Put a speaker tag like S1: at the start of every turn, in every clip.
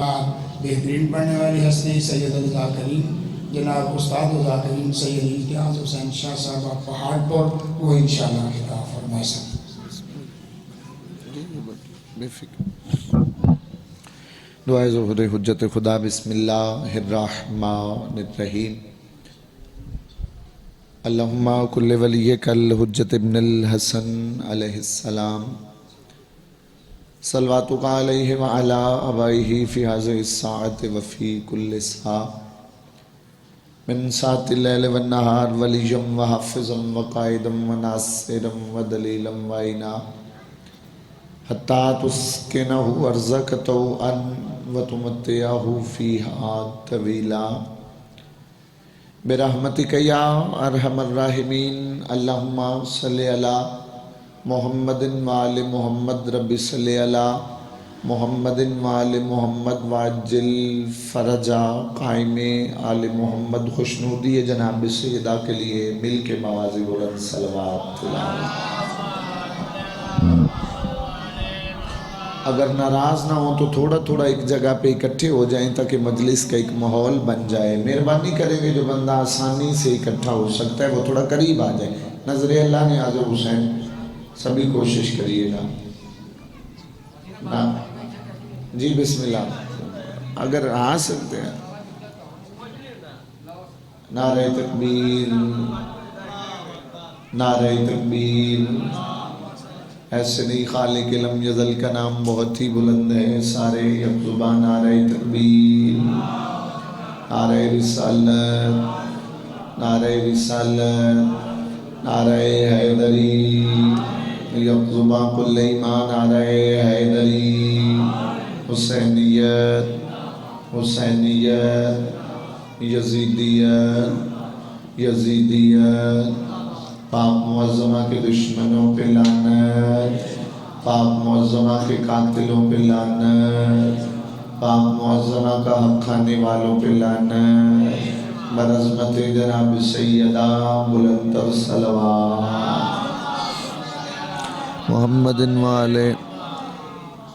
S1: بعد بہترین پڑھنے والی ہستی سید الذاکرین جناب استاد الذاکرین سید امتیاز حسین شاہ صاحب آپ پہاڑ پر وہ انشاءاللہ خطاب فرمائے سکتے
S2: بے فکر دعائے ظہر حجت خدا بسم اللہ الرحمن الرحیم اللہم کل ولیک الحجت ابن الحسن علیہ السلام صلواتک علیہ وعلا آبائہ فی هذه الساعة وفی کل ساعة من ساعة اللیل والنہار ولیا وحافظا وقائدا وناصرا ودلیلا وعینا حتی تسکنہ ارضک طوعا وتمتعہ فیہا طویلا برحمتک یا ارحم الراحمین اللہم صلی علی محمد وآل محمد رب صلی علی محمد وآل محمد واجل فرجا قائم آل محمد خوشنودی جناب سیدہ کے لیے مل کے موازی بلند صلوات تلاوت اگر ناراض نہ ہوں تو تھوڑا تھوڑا ایک جگہ پہ اکٹھے ہو جائیں تاکہ مجلس کا ایک ماحول بن جائے مہربانی کریں گے جو بندہ آسانی سے اکٹھا ہو سکتا ہے وہ تھوڑا قریب آ جائے نظر اللہ نے حضرت حسین سبھی کوشش کریے گا جی بسم اللہ اگر آ سکتے ہیں نعرہ تکبیر نعرہ تکبیر ایسے نہیں خالق لم یزل کا نام بہت ہی بلند ہے سارے یک زبان نعرہ تکبیر نعرہ رسالت نعرہ رسالت نعرہ حیدری یک زبان کل ایمان نعرہ حیدری حسینیت حسینیت یزیدیت یزیدیت پاک معظمہ کے دشمنوں پہ لعنت پاک معظمہ کے قاتلوں پہ لعنت پاک معظمہ کا حق کھانے والوں پہ لعنت برعظمت جناب سیدہ بلندر صلوات محمد وآلہ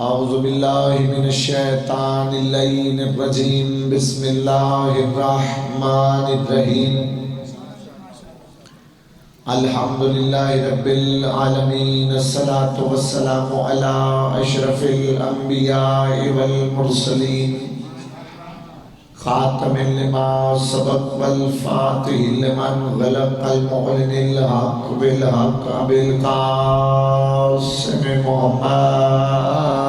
S2: اعوذ باللہ من الشیطان اللعین الرجیم بسم اللہ الرحمن الرحیم الحمدللہ رب العالمین الصلاة والسلام علی اشرف الانبیاء والمرسلین خاتم لما سبق والفاتح لمن غلق المعلن الحق بالحق بالقاسم محمد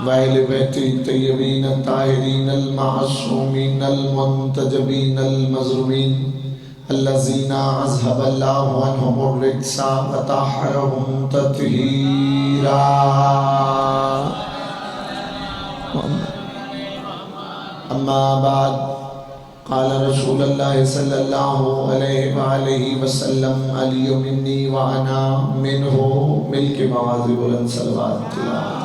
S2: وَأَهْلِ بَيْتِهِ الطَّيِّبِينَ الطَّاهِرِينَ الْمَعْصُومِينَ الْمُنْتَجَبِينَ الْمَظْلُومِينَ الَّذِينَ أَذْهَبَ اللَّهُ عَنْهُمُ الرِّجْسَ وَطَهَّرَهُمْ تَطْهِيرًا أما بعد قال رسول الله صلى الله عليه وآله وسلم علي مني وأنا منه ملك موازی بلند صلوات تلاوت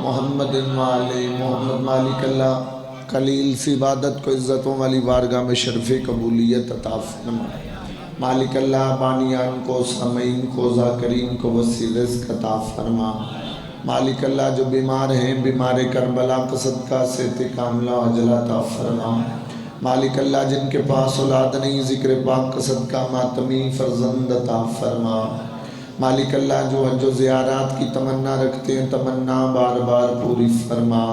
S2: محمد وآلہ محمد مالک اللہ قلیل سی عبادت کو عزتوں والی بارگاہ میں شرف قبولیت عطا فرمائے مالک اللہ بانیان کو سامعین کو ذاکرین کو وسیع رزق عطا فرما مالک اللہ جو بیمار ہیں بیمار کربلا کا صدقہ صحت کاملہ عجلہ عطا فرما مالک اللہ جن کے پاس اولاد نہیں ذکر پاک کا صدقہ ماتمی فرزند عطا فرما مالک اللہ جو حج و زیارات کی تمنا رکھتے ہیں تمنا بار بار پوری فرما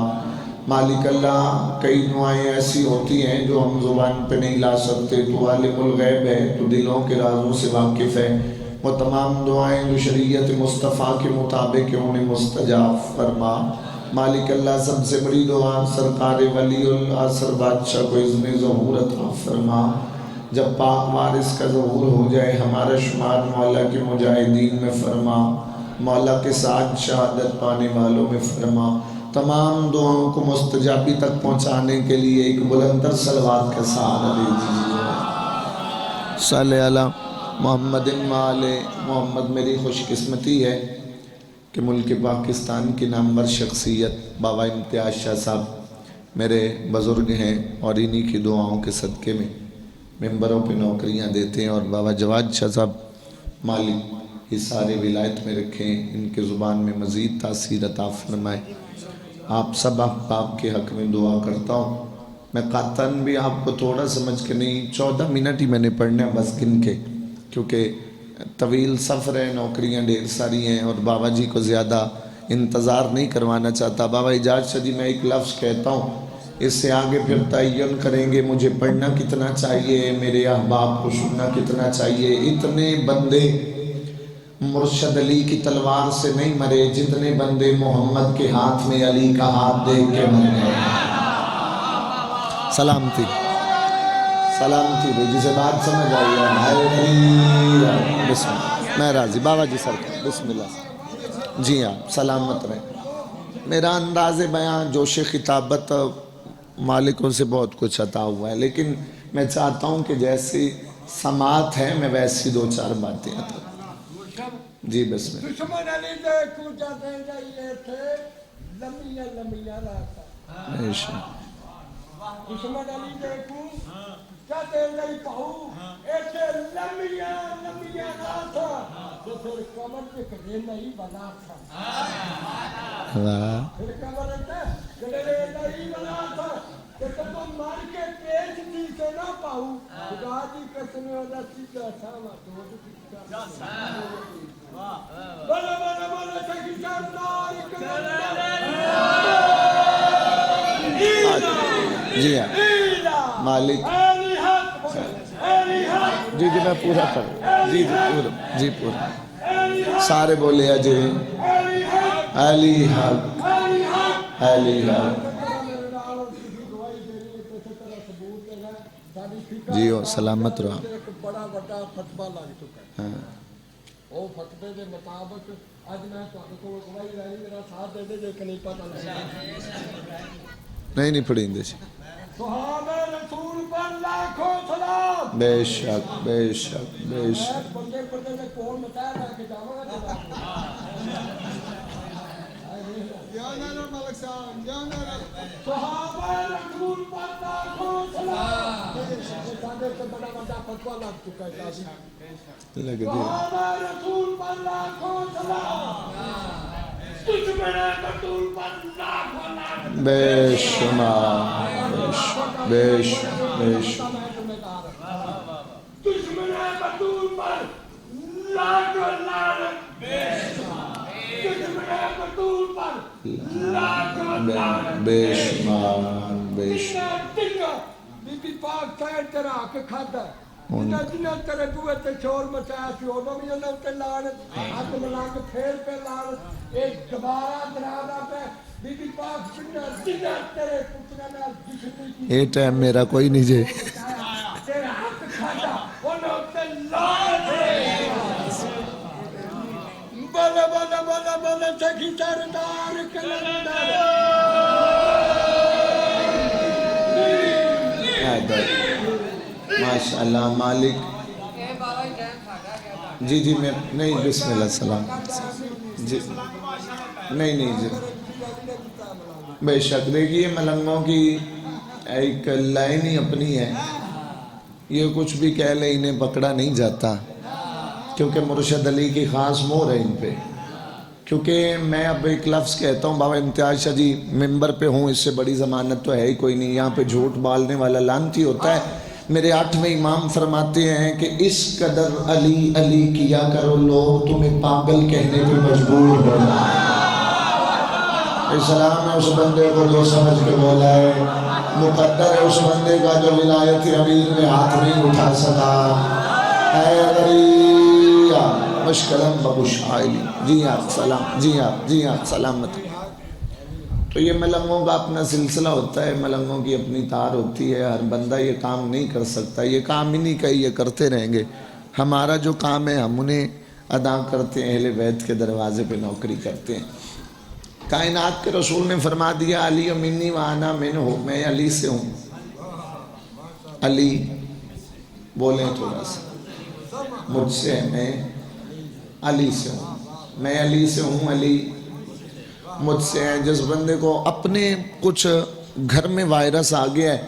S2: مالک اللہ کئی دعائیں ایسی ہوتی ہیں جو ہم زبان پہ نہیں لا سکتے تو عالم الغیب ہے تو دلوں کے رازوں سے واقف ہے وہ تمام دعائیں جو شریعت مصطفیٰ کے مطابق انہیں مستجاب فرما مالک اللہ سب سے بڑی دعا سرکار ولی العصر بادشاہ کو اذن ظہور عطا فرما جب پاک وارث کا ظہور ہو جائے ہمارا شمار مولا کے مجاہدین میں فرما مولا کے ساتھ شہادت پانے والوں میں فرما تمام دعاؤں کو مستجابی تک پہنچانے کے لیے ایک بلندر صلوات کا سہارا دے دیجیے صلی اللہ محمد وآلہ محمد میری خوش قسمتی ہے کہ ملک پاکستان کی نامور شخصیت بابا امتیاز شاہ صاحب میرے بزرگ ہیں اور انہی کی دعاؤں کے صدقے میں ممبروں پہ نوکریاں دیتے ہیں اور بابا جواد شاہ صاحب مالی حصار ولایت میں رکھیں، ان کے زبان میں مزید تاثیر عطا فرمائے۔ آپ سب احباب کے حق میں دعا کرتا ہوں۔ میں قاطن بھی آپ کو تھوڑا سمجھ کے نہیں، 14 منٹ ہی میں نے پڑھنا ہے بس گن کے، کیونکہ طویل سفر ہے، نوکریاں ڈھیر ساری ہیں اور بابا جی کو زیادہ انتظار نہیں کروانا چاہتا۔ بابا اجازت شاہ جی میں ایک لفظ کہتا ہوں، اس سے آگے پھر تعین کریں گے مجھے پڑھنا کتنا چاہیے، میرے احباب کو سننا کتنا چاہیے۔ اتنے بندے مرشد علی کی تلوار سے نہیں مرے جتنے بندے محمد کے ہاتھ میں علی کا ہاتھ دیکھ کے مرے۔ سلامتی سلامتی بھائی، جسے بات سمجھ آئی ہے بسم اللہ، میں راضی بابا جی سرکار بسم اللہ۔ جی ہاں سلامت رہے۔ میرا انداز بیان جوش خطابت مالکوں سے بہت کچھ عطا ہوا ہے، لیکن میں چاہتا ہوں کہ جیسی سماعت ہے میں ویسی دو چار باتیں عطا۔ جی بسم اللہ۔
S3: دشمن علی دیکھو جاتے جائیے تھے لمیاں لمیاں راتا، دشمن علی دیکھو جاتے جائی پہو ایتھے لمیاں لمیاں راتا، تو پھر کمر پہ کڑے نہیں بنا تھا، پھر کمر پہ کڑے نہیں بنا تھا، کہ تو مار کے پیچ دی سے نہ پاؤ، خدا جی قسم ہونا سیدھا ساما تو بولو بولو بولو سکی سردار
S2: جی ہاں مالک جی جی میں پورا کروں، جی جی پورا، جی پورا سارے بولے اجے علی حق علی حق۔ جی ہو سلامت رہا۔
S3: بڑا بڑا فتوہ لگ چکا ہے، وہ فتوے کے مطابق اج میں تھوڑے کو گواہی لینی، میرا ساتھ دے دے کہ نہیں پتہ لگا
S2: نہیں پڑھیں دے
S3: صحابہ رسول پر لاکھوں سلام۔
S2: بے شک بے شک بے شک۔
S3: بندے پردے میں کون مطاعر رہ کے جاؤں گا صحابہ رسول پر لاکھوں سلام، سادے سے بڑا بڑا فتوہ لگ چکا ہے، صحابہ رسول پر لاکھوں سلام، دشمن رسول پر لاکھوں سلام،
S2: بے شمار بے شمار بے شمار
S3: دشمن رسول پر لاکھوں لعنت، دشمن رسول پر لاکھوں لعنت،
S2: بے شمار بے شمار۔
S3: بی بی پاک سائن تیرا کے کھاتا ہے، جنہ تیرے بوئے تے شور مچایا سی ہونا بھی انہوں تے لعنت، ہاتھ ملانگ پھیر پہ لعنت، ایک دوبارہ درانا پہ بی بی پاک جنہ تیرے پترہ میں دشمنی کی
S2: یہ ٹائم میرا کوئی نہیں جے
S3: تیرا حق کھاتا انہوں تے لعنت ہے۔ بولا بولا بولا بولا سکی سردار کلندر
S2: ماشاءاللہ مالک۔ جی جی میں نہیں بسم اللہ السلام جی نہیں نہیں جی بے شک۔ دیکھیے ملنگوں کی ایک لائن ہی اپنی ہے، یہ کچھ بھی کہہ لے انہیں پکڑا نہیں جاتا، کیونکہ مرشد علی کی خاص مہر ہے ان پہ۔ کیونکہ میں اب ایک لفظ کہتا ہوں، بابا امتیاز شاہ جی ممبر پہ ہوں، اس سے بڑی ضمانت تو ہے ہی کوئی نہیں، یہاں پہ جھوٹ بالنے والا لعنتی ہوتا ہے۔ میرے 8ویں امام فرماتے ہیں کہ اس قدر علی علی کیا کرو لوگ تمہیں پاگل کہنے پہ مجبور ہو جائے۔ اسلام نے اس بندے کو جو سمجھ کے بولا ہے، مقدر ہے اس بندے کا جو ولایت امیر میں ہاتھ نہیں اٹھا سکا۔ اے دریا مشکلم ببشائلی، جی ہاں سلام، جی ہاں جی ہاں سلامت۔ تو یہ ملنگوں کا اپنا سلسلہ ہوتا ہے، ملنگوں کی اپنی تار ہوتی ہے، ہر بندہ یہ کام نہیں کر سکتا، یہ کام ہی نہیں کہی، یہ کرتے رہیں گے۔ ہمارا جو کام ہے ہم انہیں ادا کرتے ہیں، اہل بیت کے دروازے پہ نوکری کرتے ہیں۔ کائنات کے رسول نے فرما دیا علی منی وانا منہ، میں علی سے ہوں۔ علی بولیں تھوڑا سا، مجھ سے میں علی سے ہوں، میں علی سے ہوں، علی مجھ سے ہیں۔ جس بندے کو اپنے کچھ گھر میں وائرس آ گیا ہے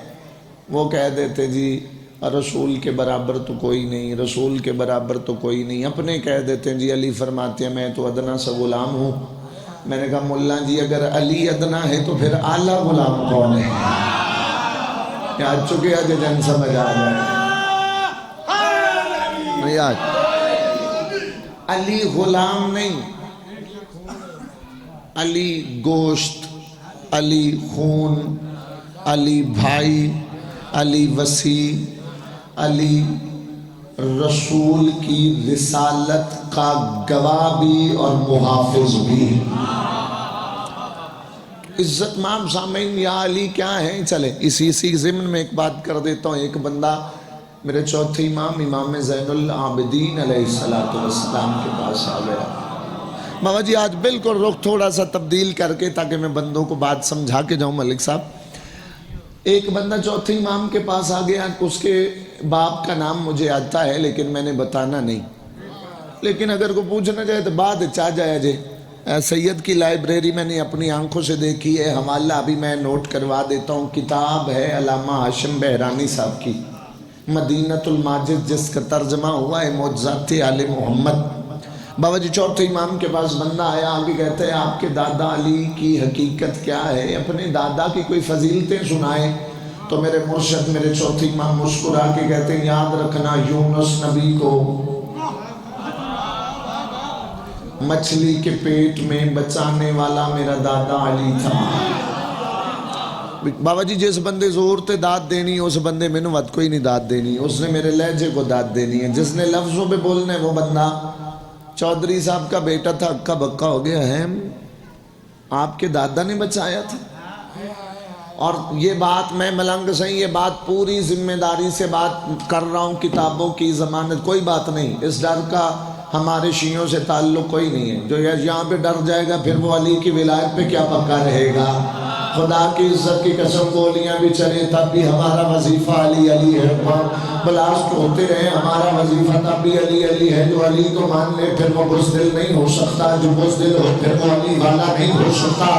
S2: وہ کہہ دیتے جی اور رسول کے برابر تو کوئی نہیں، رسول کے برابر تو کوئی نہیں، اپنے کہہ دیتے ہیں جی علی فرماتے ہیں میں تو ادنا سا غلام ہوں۔ میں نے کہا مولا جی اگر علی ادنا ہے تو پھر اعلیٰ غلام کون ہے؟ آج چکے آج جن سمجھ آ جائے نہیں، آج علی غلام نہیں، علی گوشت، علی خون، علی بھائی، علی وسیع، علی رسول کی رسالت کا گواہ بھی اور محافظ بھی۔ عزت مام سامعین یا علی کیا ہے؟ چلے اسی ضمن میں ایک بات کر دیتا ہوں۔ ایک بندہ میرے چوتھے امام امام زین العابدین علیہ السلام کے پاس آ گیا۔ بابا جی آج بالکل رخ تھوڑا سا تبدیل کر کے تاکہ میں بندوں کو بات سمجھا کے جاؤں ملک صاحب۔ ایک بندہ چوتھے امام کے پاس آ گیا، اس کے باپ کا نام مجھے آتا ہے لیکن میں نے بتانا نہیں، لیکن اگر کو پوچھنا چاہے تو بعد چاہ جائے جے۔ سید کی لائبریری میں نے اپنی آنکھوں سے دیکھی ہے، حوالہ ابھی میں نوٹ کروا دیتا ہوں۔ کتاب ہے علامہ ہاشم بہرانی صاحب کی مدینۃ الماجد، جس کا ترجمہ ہوا ہے معجزات آل محمد۔ بابا جی چوتھے امام کے پاس بندہ آیا، آگے کہتا ہے آپ کے دادا علی کی حقیقت کیا ہے؟ اپنے دادا کی کوئی فضیلتیں سنائیں۔ تو میرے مرشد میرے چوتھے امام مسکرا کے کہتے ہیں یاد رکھنا یونس نبی کو مچھلی کے پیٹ میں بچانے والا میرا دادا علی تھا۔ بابا جی جس بندے زور تے داد دینی اس بندے میں نے وقت کوئی نہیں داد دینی، اس نے میرے لہجے کو داد دینی ہے، جس نے لفظوں پہ بولنا ہے وہ بندہ۔ چودھری صاحب کا بیٹا تھا، اکا بکا ہو گیا ہے، آپ کے دادا نے بچایا تھا۔ اور یہ بات میں ملنگ سے یہ بات پوری ذمہ داری سے بات کر رہا ہوں، کتابوں کی ضمانت کوئی بات نہیں، اس ڈر کا ہمارے شیعوں سے تعلق کوئی نہیں ہے۔ جو یہاں پہ ڈر جائے گا پھر وہ علی کی ولایت پہ کیا پکا رہے گا؟ خدا کی عزت کی قسم گولیاں بھی چلے تب بھی ہمارا وظیفہ علی علی ہے، بلاسٹ ہوتے رہے ہمارا وظیفہ تب بھی علی علی ہے۔ جو علی کو مان لے پھر وہ بزدل نہیں ہو سکتا، جو بزدل ہو پھر وہ علی والا نہیں ہو سکتا۔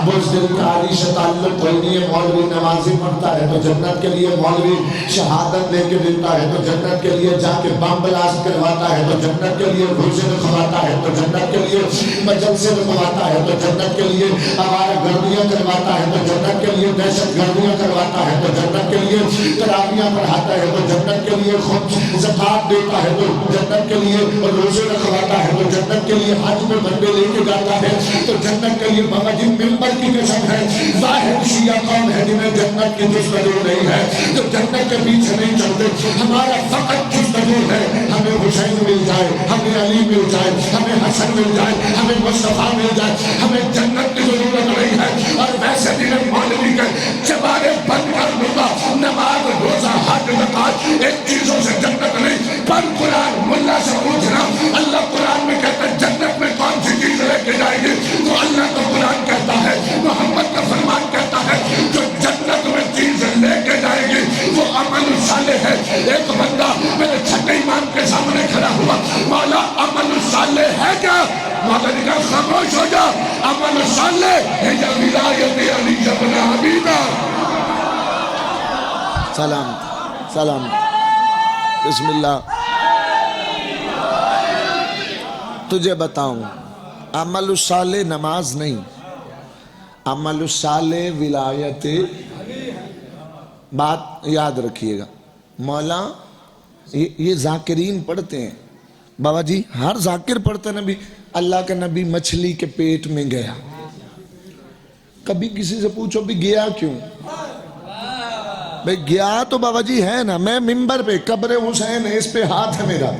S2: بزدل کا علی سے تعلق کوئی نہیں ہے۔ مولوی نمازی پڑھتا ہے تو جنت کے لیے، مولوی شہادت لے کے دیتا ہے تو جنت کے لیے، جا کے بم بلاسٹ کرواتا ہے تو جنت کے لیے، روزے رکھواتا ہے تو جنت کے لیے، مجلسے رکھواتا ہے تو جنت کے لیے، آوارہ گردیاں کرواتا ہے تو جنت کے لیے، دہشت گردیاں کرواتا ہے تو جنت کے لیے، تراویحاں پڑھاتا ہے تو جنت کے لیے، خود زکوٰۃ دیتا ہے تو جنت کے لیے، اور روزے رکھواتا ہے تو جنت کے لیے، حج میں بندے لے کے جاتا ہے تو جنت کے لیے۔ بابا جی ممبر کی قسم ہے، واحد شیعہ قوم ہے جنہیں جنت کی جستجو نہیں ہے، جو جنت کے پیچھے نہیں چلتے۔ ہمارا فقط جستجو ہے ہمیں حسین مل جائے، ہمیں علی مل جائے، ہمیں حسن مل جائے، ہمیں مصطفیٰ مل جائے، ہمیں جنت کی ضرورت نہیں ہے۔ اور ویسے بھی مولوی کے چبارے بند کر دوں گا، نماز روزہ حج زکوٰۃ ان چیزوں سے جنت نہیں، پر قرآن ملا سے پوچھنا، اللہ قرآن میں کہتا ہے جنت میں کون سی چیز لے کے جائے گی؟ تو اللہ کا قرآن کہتا ہے، محمد کا فرمان کہتا ہے جو جنت میں چیز لے کے جائے گی وہ عمل صالح ہے۔ ایک بندہ میرے چھٹے امام کے سامنے کھڑا ہوا، مولا عمل صالح ہے کیا؟ مولا نے کہا خاموش ہو جا، عمل صالح ہے یا ولایت علی ابن ابی طالب۔ سلام سلام بسم اللہ۔ تجھے بتاؤں عمل الصالح نماز نہیں، عمل الصالح ولایت۔ بات یاد رکھیے گا، مولا یہ ذاکرین پڑھتے ہیں بابا جی، ہر ذاکر پڑھتا نبی، اللہ کا نبی مچھلی کے پیٹ میں گیا۔ کبھی کسی سے پوچھو بھی گیا کیوں؟ بھئی گیا تو بابا جی ہے نا، میں ممبر پہ قبر حسین ہے، اس پہ ہاتھ ہے میرا،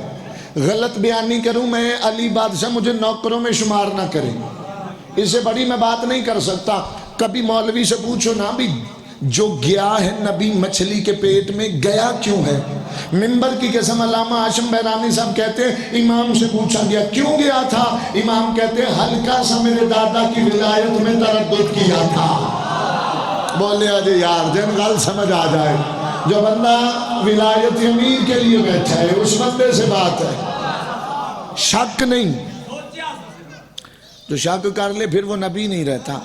S2: غلط بیانی کروں میں علی بادشاہ مجھے نوکروں میں شمار نہ کریں، اس سے بڑی میں بات نہیں کر سکتا۔ کبھی مولوی سے پوچھو نا بھی جو گیا ہے نبی مچھلی کے پیٹ میں گیا کیوں ہے؟ ممبر کی قسم علامہ ہاشم بہرانی صاحب کہتے ہیں امام سے پوچھا گیا کیوں گیا تھا؟ امام کہتے ہیں ہلکا سا میرے دادا کی ولایت میں تردد کیا تھا۔ بولے آجے یار جن غل سمجھ آ جائے، جو بندہ ولایت امیر کے لیے بیٹھا ہے اس بندے سے بات ہے، شک نہیں، جو شک کر لے پھر وہ نبی نہیں رہتا۔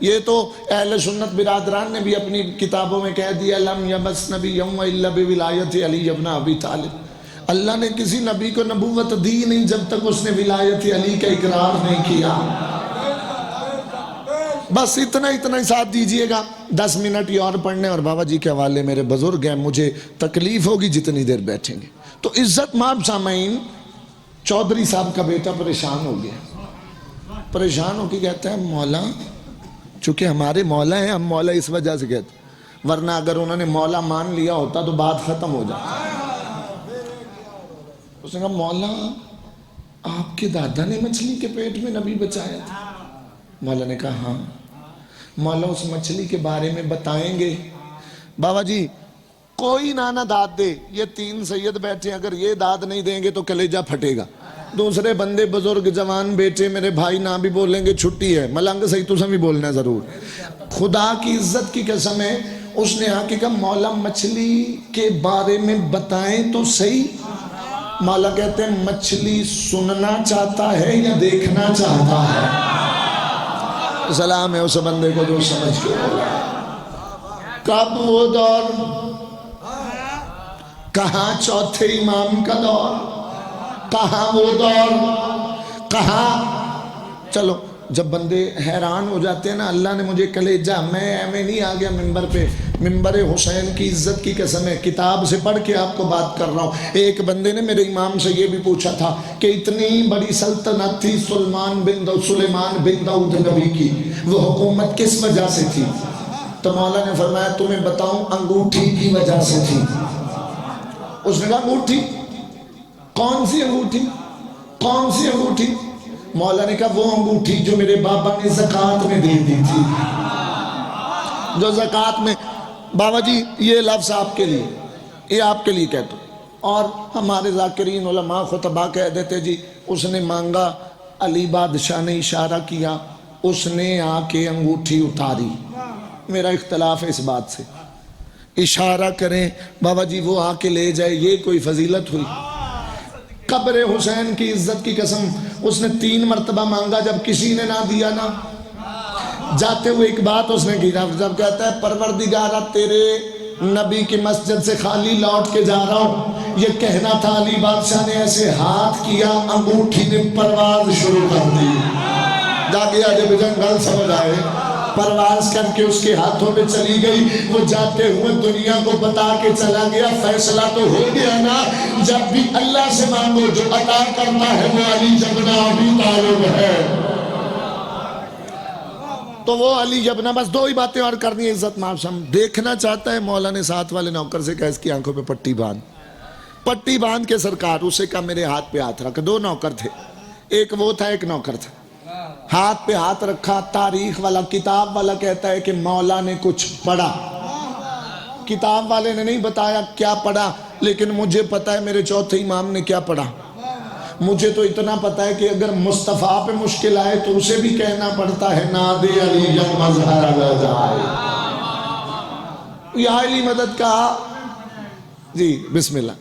S2: یہ تو اہل سنت برادران نے بھی اپنی کتابوں میں کہہ دیا لم یمس نبی الا بولایت علی ابن ابی طالب، اللہ نے کسی نبی کو نبوت دی نہیں جب تک اس نے ولایت علی کا اقرار نہیں کیا۔ بس اتنا ہی ساتھ دیجئے گا، 10 منٹ یہ اور پڑھنے، اور بابا جی کے حوالے میرے بزرگ ہیں، مجھے تکلیف ہوگی جتنی دیر بیٹھیں گے۔ تو عزت مآب سامعین، چودھری صاحب کا بیٹا پریشان ہو گیا، پریشان ہو کے کہتا ہے مولا، چونکہ ہمارے مولا ہیں، ہم مولا اس وجہ سے کہتے ہیں، ورنہ اگر انہوں نے مولا مان لیا ہوتا تو بات ختم ہو جاتا۔ اس نے کہا مولا آپ کے دادا نے مچھلی کے پیٹ میں نبی بچایا تھا؟ مولا نے کہا ہاں۔ مولا اس مچھلی کے بارے میں بتائیں گے؟ بابا جی کوئی نہ داد دے، یہ 3 سید بیٹھے، اگر یہ داد نہیں دیں گے تو کلیجہ پھٹے گا۔ دوسرے بندے بزرگ جوان بیٹے میرے بھائی نہ بھی بولیں گے چھٹی ہے، ملنگ صحیح تو بھی بولنا ضرور۔ خدا کی عزت کی قسم ہے، اس نے آ کے کہا مولا مچھلی کے بارے میں بتائیں تو صحیح۔ مولا کہتے ہیں مچھلی سننا چاہتا ہے یا دیکھنا چاہتا ہے؟ سلام ہے اس بندے کو جو سمجھ کے بولا۔ کب وہ دور، کہاں چوتھے امام کا دور، کہاں وہ دور، کہاں؟ چلو جب بندے حیران ہو جاتے ہیں نا، اللہ نے مجھے کلیجہ، میں ایویں نہیں آ گیا ممبر پہ، ممبر حسین کی عزت کی قسم ہے، کتاب سے پڑھ کے آپ کو بات کر رہا ہوں۔ ایک بندے نے میرے امام سے یہ بھی پوچھا تھا کہ اتنی بڑی سلطنت تھی سلیمان بن داؤد نبی کی، وہ حکومت کس وجہ سے تھی؟ تو مولا نے فرمایا تمہیں بتاؤں، انگوٹھی کی وجہ سے تھی۔ اس نے کہا انگوٹھی؟ کون سی انگوٹھی؟ کون سی انگوٹھی؟ مولا نے کہا وہ انگوٹھی جو میرے بابا نے زکوٰۃ میں دے دی تھی، جو زکوٰۃ میں۔ بابا جی یہ لفظ آپ کے لیے، یہ آپ کے لیے کہتا ہوں، اور ہمارے ذاکرین علماء خطبہ کہہ دیتے جی اس نے مانگا، علی بادشاہ نے اشارہ کیا، اس نے آ کے انگوٹھی اتاری۔ میرا اختلاف ہے اس بات سے، اشارہ کریں بابا جی وہ آ کے لے جائے، یہ کوئی فضیلت ہوئی؟ قبر حسین کی عزت کی قسم، اس نے 3 مرتبہ مانگا، جب کسی نے نہ دیا نا، جاتے ہوئے ایک بات اس نے کی، جب کہتا ہے پروردگارہ تیرے نبی کی مسجد سے خالی لوٹ کے جا رہا ہوں، یہ کہنا تھا، علی بادشاہ نے ایسے ہاتھ کیا، انگوٹھی نے پرواز شروع کر دی۔ جا گیا جب جنگل سمجھ آئے، پرواز کر کے اس کے ہاتھوں میں چلی گئی، وہ جاتے ہوئے دنیا کو بتا کے چلا گیا، فیصلہ تو ہو گیا نا، جب بھی اللہ سے مانگو جو عطا کرتا ہے وہ علی ابن ابی طالب ہے۔ تو وہ علی ابن، بس 2 ہی باتیں اور کرنی ہے عزت مآب سم۔ دیکھنا چاہتا ہے، مولا نے ساتھ والے نوکر سے کہا اس کی آنکھوں پہ پٹی باندھ کے سرکار، اسے کہا میرے ہاتھ پہ ہاتھ رکھ۔ 2 نوکر تھے، ایک وہ تھا ایک نوکر تھا، ہاتھ پہ ہاتھ رکھا۔ تاریخ والا کتاب والا کہتا ہے کہ مولا نے کچھ پڑھا، کتاب والے نے نہیں بتایا کیا پڑھا، لیکن مجھے پتا ہے میرے چوتھے امام نے کیا پڑھا۔ مجھے تو اتنا پتا ہے کہ اگر مصطفیٰ پہ مشکل آئے تو اسے بھی کہنا پڑتا ہے نادے علی جب مظہر آ جائے۔ یہ علی مدد کہا جی بسم اللہ،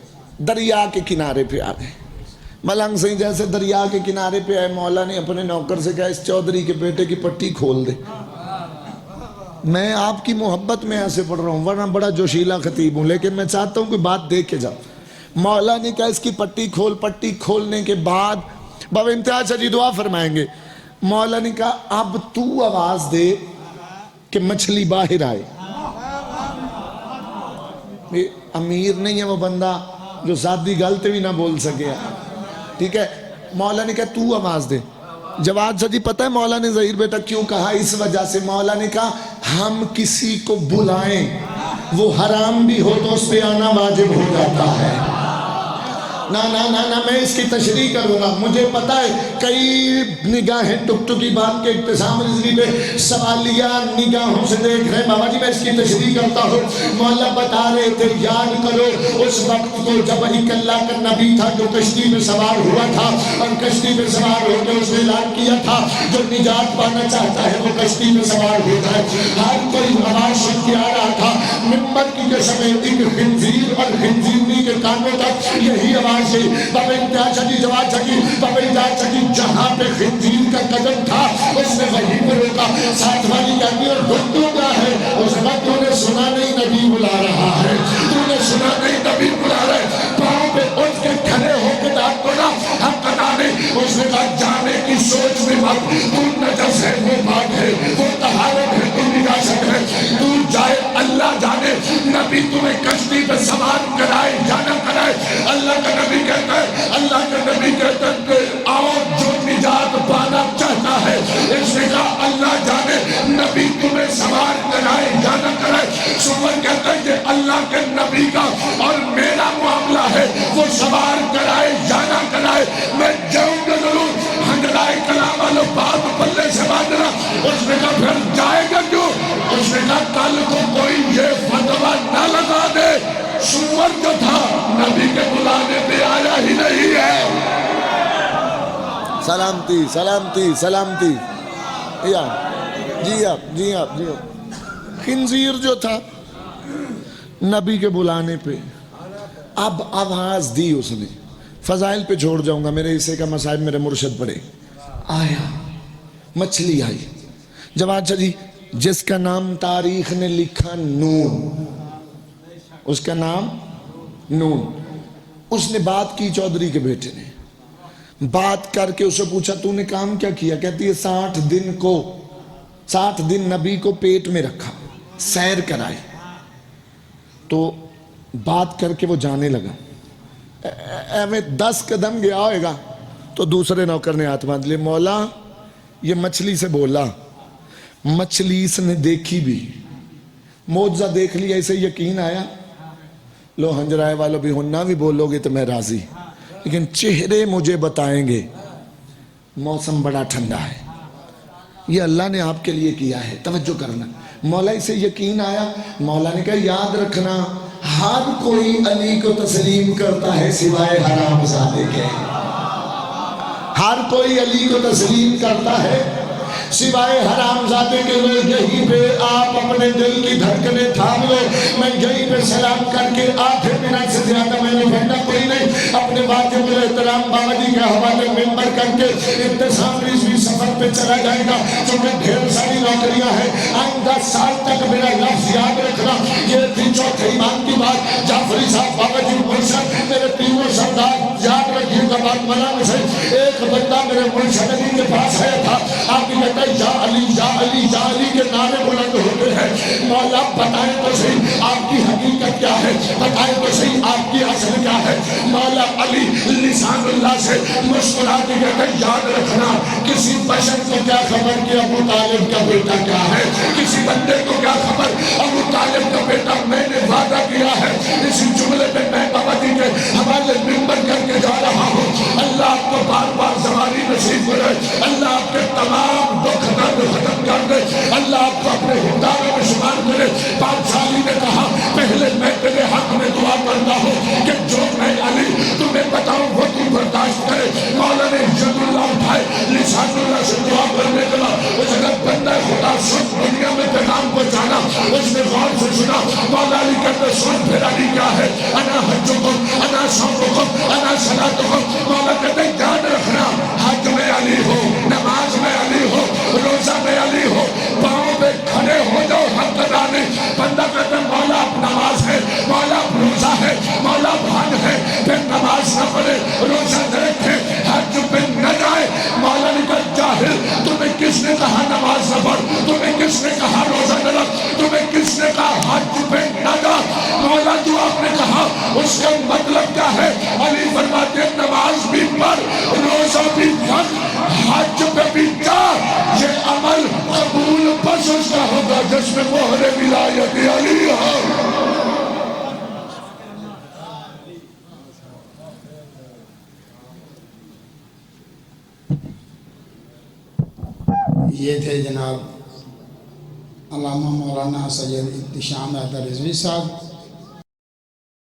S2: دریا کے کنارے پہ آ گئے۔ ملنگ سنگھ جیسے دریا کے کنارے پہ آئے، مولا نے اپنے نوکر سے کہا اس چودھری کے بیٹے کی پٹی کھول دے۔ میں آپ کی محبت میں ایسے پڑھ رہا ہوں، ورنہ بڑا جوشیلا خطیب ہوں، لیکن میں چاہتا ہوں کہ بات دیکھ کے جاؤ۔ مولا نے کہا اس کی پٹی کھول۔ پٹی کھولنے کے بعد بابا امتیاز شاہ جی دعا فرمائیں گے۔ مولا نے کہا اب تو آواز دے کہ مچھلی باہر آئے۔ امیر نہیں ہے وہ بندہ جو سادی غلط بھی نہ بول سکے، ٹھیک ہے۔ مولا نے کہا تو آواز دے۔ جواد شاہ جی پتہ ہے مولا نے ظہیر بیٹا کیوں کہا؟ اس وجہ سے مولا نے کہا ہم کسی کو بلائیں وہ حرام بھی ہو تو اس پہ آنا واجب ہو جاتا ہے۔ نہ میں اس کی تشریح کروں گا، مجھے پتا ہے کئی نگاہیں ٹک باندھ کے اقتسام رضوی پہ سوالیہ نگاہوں سے دیکھ رہے ہیں۔ بابا جی میں اس کی تشریح کرتا ہوں۔ مولا بتا رہے تھے یاد کرو اس وقت کو جب ایک اللہ کا نبی تھا جو کشتی میں سوار ہوا تھا، اور کشتی میں سوار ہو کے اس نے اعلان کیا تھا جو نجات پانا چاہتا ہے وہ کشتی میں سوار ہوتا ہے۔ ہر کوئی آواز سن کے آ رہا تھا، ممبر کی قسم ایک خنزیر اور خنزیرنی کے کانوں تک یہی آواز نماز کی باب انتہا چکی جواب چکی باب انتہا چکی جہاں پہ خنزیر کا قدم تھا اس نے وہیں پہ روکا ساتھ والی کہتی اور تو کیا ہے اس وقت تو نے سنا نہیں نبی بلا رہا ہے تو نے سنا نہیں نبی بلا رہا ہے پاؤں پہ اٹھ کے کھڑے ہو کے داد کو نا ہم پتا نہیں اس نے کہا جانے کی سوچ میں مت تو نجس ہے وہ پاک ہے وہ طہارت ہے تو نجاست ہے تو جائے اللہ جانے نبی تمہیں کشتی پہ سوار کرائے جانا کرائے اللہ کا نبی کہتا ہے اللہ کا نبی کہتا ہے کہ آؤ جو نجات پانا چاہتا ہے اس نے کہا اللہ جانے نبی تمہیں سوار کرائے جانا کرائے سمر کہتا ہے کہ اللہ کے نبی کا اور میرا معاملہ ہے وہ سوار کرائے جانا کرائے میں جاؤں گا ضرور ہنگلائے کلام والو بات پلے سے باندھنا اس نے کہا پھر جائے گا کیوں اس نے کہا کل کو کوئی یہ فتوہ نہ لگا دے سمر جو تھا نبی کے بلانے پہ آیا ہی نہیں ہے سلامتی سلامتی سلامتی جی آپ خنزیر جو تھا نبی کے بلانے پہ اب آواز دی اس نے فضائل پہ چھوڑ جاؤں گا میرے حصے کا مصائب میرے مرشد پڑے آیا مچھلی آئی جواد جی جس کا نام تاریخ نے لکھا نون اس کا نام نون اس نے بات کی چودھری کے بیٹے نے بات کر کے اسے پوچھا تو نے کام کیا کیا کہتی ہے 60 دن نبی کو پیٹ میں رکھا سیر کرائی تو بات کر کے وہ جانے لگا میں 10 قدم گیا ہوئے گا تو دوسرے نوکر نے ہاتھ باندھ لیا مولا یہ مچھلی سے بولا مچھلی اس نے دیکھی بھی معجزہ دیکھ لیا اسے یقین آیا لو ہنجرائے والوں بھی ہننا بھی بولو گے تو میں راضی لیکن چہرے مجھے بتائیں گے موسم بڑا ٹھنڈا ہے یہ اللہ نے آپ کے لیے کیا ہے توجہ کرنا مولا اسے یقین آیا مولا نے کہا یاد رکھنا ہر کوئی علی کو تسلیم کرتا ہے سوائے حرام زادے کے ہر کوئی علی کو تسلیم کرتا ہے سوائے حرام زادے کے لوگ یہیں پہ آپ اپنے دل کی دھڑکنے تھام لو میں یہیں پہ سلام کر کے 8 منٹ سے زیادہ میں نے بھیڑنا کوئی نہیں اپنے واجب الاحترام بابا جی کے حوالے ممبر کر کے ابتسام رضوی سفر پہ چلا جائے گا چونکہ ڈھیر ساری نوکریاں ہیں آئندہ سال تک میرا لفظ یاد رکھنا یہ تھی چوتھے ایمان کی بات جعفری صاحب بابا جی مرشد میرے تینوں سردار یاد رکھیے گا بات منانے سے ایک بندہ میرے مرشد علی کے پاس ہے تھا آپ کی کہتا ہے یا علی یا علی یا علی کے نعرے بلند ہوتے ہیں مولا بتائیں تو صحیح آپ کی حقیقت کیا ہے بتائیں تو صحیح آپ کی اصل کیا ہے مولا علی لسان اللہ سے مسکرا کے کہتا ہے یاد رکھنا کسی بشر کو کیا خبر کہ ابو طالب کا بیٹا کیا ہے کسی بندے کو کیا خبر ابو طالب کا بیٹا میں نے وعدہ کیا ہے اسی جملے میں بابا جی کے حوالے ممبر کر کے جا رہا ہوں اللہ آپ کو بار بار زمانی نصیب کرے اللہ آپ کے تمام دکھ درد ختم کر دے اللہ آپ کو اپنے ہدایوں میں شمار کرے پادشاہی نے کہا پہلے میں تیرے حق میں دعا کرتا ہوں کہ جو میں علی تمہیں بتاؤں وہ تم برداشت کرے مولا نے ید اللہ اٹھائے لسان اللہ سے دعا کرنے کے بعد اس اگر بندہ خدا سن دنیا میں پیغام کو جانا اس نے غور سے سنا مولا علی کہتے سن پھر علی کیا ہے انا حجکم انا صومکم انا صلاتکم مولا کہتے یاد رکھنا حج میں علی ہو نماز میں علی ہو روزہ میں علی ہو پاؤں پہ کھڑے ہو جاؤ حق ادا نہیں بندہ کہتا ہے مولا اب نماز ہے مولا اب روزہ ہے مولا اب حج ہے پھر نماز نہ پڑھے روزہ نہ رکھے حج پہ نہ جائے مولا نے کہا جاہل تمہیں کس نے کہا نماز نہ پڑھ تمہیں کس نے کہا روزہ نہ رکھ تمہیں کس نے کہا حج پہ نہ جا مولا جو آپ نے کہا اس کا مطلب کیا ہے علی فرماتے ہیں نماز بھی پڑھ روزہ بھی رکھ حج پہ بھی جا یہ عمل قبول بس اس کا ہوگا جس میں مہر ولایت علی ہو
S1: یہ تھے جناب علامہ مولانا سید احتشام رضوی صاحب